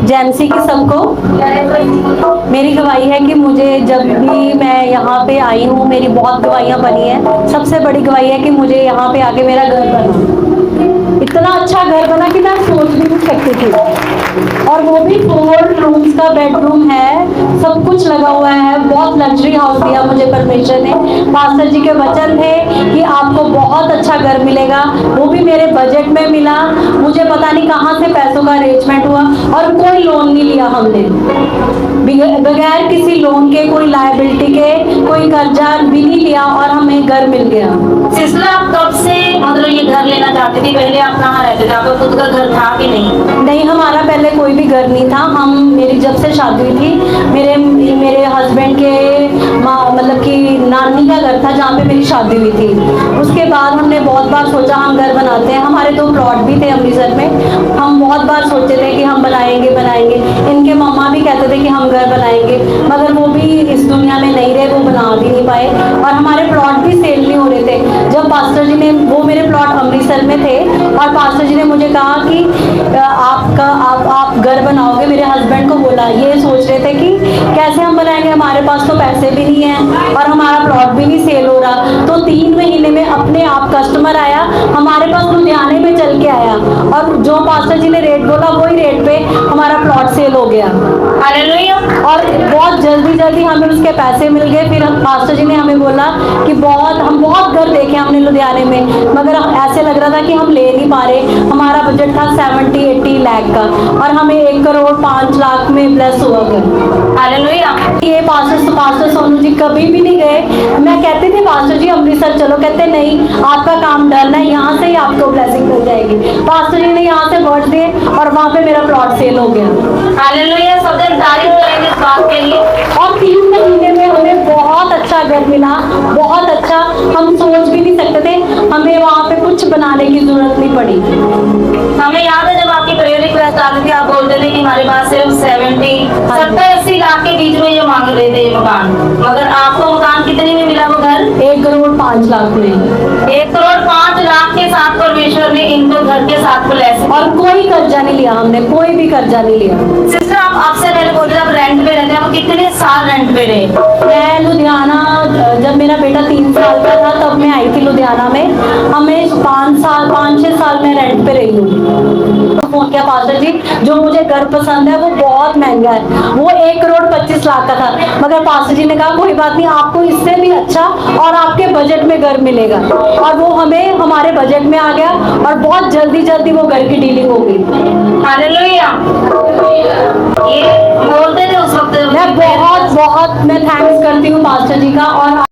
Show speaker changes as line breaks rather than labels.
जैमसी की सबको मेरी गवाही है कि मुझे जब भी मैं यहाँ पे आई हूँ, मेरी बहुत गवाहियाँ बनी हैं। सबसे बड़ी गवाही है कि मुझे यहाँ पे आके मेरा घर बना, इतना अच्छा घर बना कि मैं सोच भी नहीं सकती थी। और वो भी 4 रूम्स का बेडरूम है, सब कुछ लगा हुआ है। बहुत लग्जरी हाउस दिया मुझे परमेश्वर ने। पास्टर जी के वचन थे कि आपको बहुत अच्छा घर मिलेगा, वो भी मेरे बजट में मिला। मुझे पता नहीं कहाँ से पैसों का अरेंजमेंट हुआ, और कोई लोन नहीं लिया हमने, बगैर किसी लोन के, कोई लायबिलिटी के, कोई कर्जा भी नहीं लिया, और हमें घर मिल गया।
सिस्टर, आप कब से मतलब ये घर लेना चाहती थी? पहले आप कहाँ रहते थे? आपका खुद का घर था कि नहीं?
नहीं, हमारा पहले कोई भी घर नहीं था। मेरी जब से शादी हुई थी, मेरे हस्बैंड के मतलब कि नानी का घर था जहाँ पे मेरी शादी हुई थी। उसके बाद हमने बहुत बार सोचा हम घर बनाते हैं। हमारे 2 प्लॉट भी थे अमृतसर में। हम बहुत बार सोचते थे कि हम बनाएंगे। इनके मम्मा भी कहते थे कि हम घर बनाएंगे, मगर वो भी इस दुनिया में नहीं रहे, वो बना भी नहीं पाए, और हमारे प्लॉट भी सेल नहीं हो रहे थे। जब पास्टर जी ने, वो मेरे प्लॉट अमृतसर में थे, और पास्टर जी ने मुझे कहा कि आप घर बनाओगे। मेरे हस्बैंड को बोला, ये सोच रहे थे कि कैसे हम बनाएंगे, हमारे पास तो पैसे भी नहीं है और हमारा प्लॉट भी नहीं सेल हो रहा। तो 3 महीने में अपने आप कस्टमर आया हमारे पास, लुधियाने में चल के आया, और जो पास्टर जी ने रेट बोला वही रेट पे हमारा प्लॉट सेल हो गया।
हालेलुया।
और बहुत जल्दी हमें उसके पैसे मिल गए। फिर पास्टर जी ने हमें बोला कि हम बहुत घर देखे हमने लुधियाने में, मगर ऐसे लग रहा था कि हम ले नहीं पा रहे। हमारा बजट था 70-80 लाख का, और हमें 1 करोड़ 5 लाख में ब्लेस हुआ घर।
हालेलुया।
ये पास्टर सोनू जी कभी भी नहीं गए। मैं कहती थी पास्टर जी अमृतसर चलो, कहते नहीं, आपका काम डन है, यहाँ से ही आपको ब्लेसिंग मिल जाएगी। पास्टर जी ने यहाँ से वर्ड दिए, और वहाँ पे मेरा प्लॉट सेल हो गया।
हालेलुया। सब जन तारीफ करेंगे इस बात के लिए।
और 3 महीने में हमें बहुत अच्छा घर मिला, बहुत अच्छा। हम सोच भी नहीं सकते थे, हमें वहाँ पे कुछ बनाने की जरूरत नहीं पड़ी।
हमें याद है जब आपकी प्रेयर रिक्वेस्ट आती थी, आप बोलते थे कि हमारे पास सिर्फ 70-80 लाख के बीच में ये मांग रहे थे मकान, मगर आपको मकान कितने में मिला वो घर?
1 करोड़ 5 लाख में।
1 करोड़ 5 लाख के साथ परमेश्वर ने इनको घर के साथ ब्लेस।
और कोई कर्जा नहीं लिया हमने, कोई भी कर्जा नहीं लिया।
सिस्टर, आप आपसे पहले बोल रहे थे आप रेंट पे रहते हैं, आप कितने साल रेंट पे रहे?
मैं लुधियाना, जब मेरा बेटा 3 साल का था तब मैं आई थी लुधियाना में। हमें 5-6 साल में रेंट पे रही हूँ। फोन किया पास्टर जी, जो मुझे घर पसंद है वो बहुत महंगा है, वो 1 करोड़ 25 लाख का था, मगर पास्टर जी ने कहा कोई बात नहीं, आपको इससे भी अच्छा और आपके बजट में घर मिलेगा। और वो हमें हमारे बजट में आ गया, और बहुत जल्दी वो घर की डीलिंग हो गई।
हालेलुया। ये बोलते थे उस वक्त
मैं बहुत मैं थैंक्स करती हूँ पास्टर जी का। और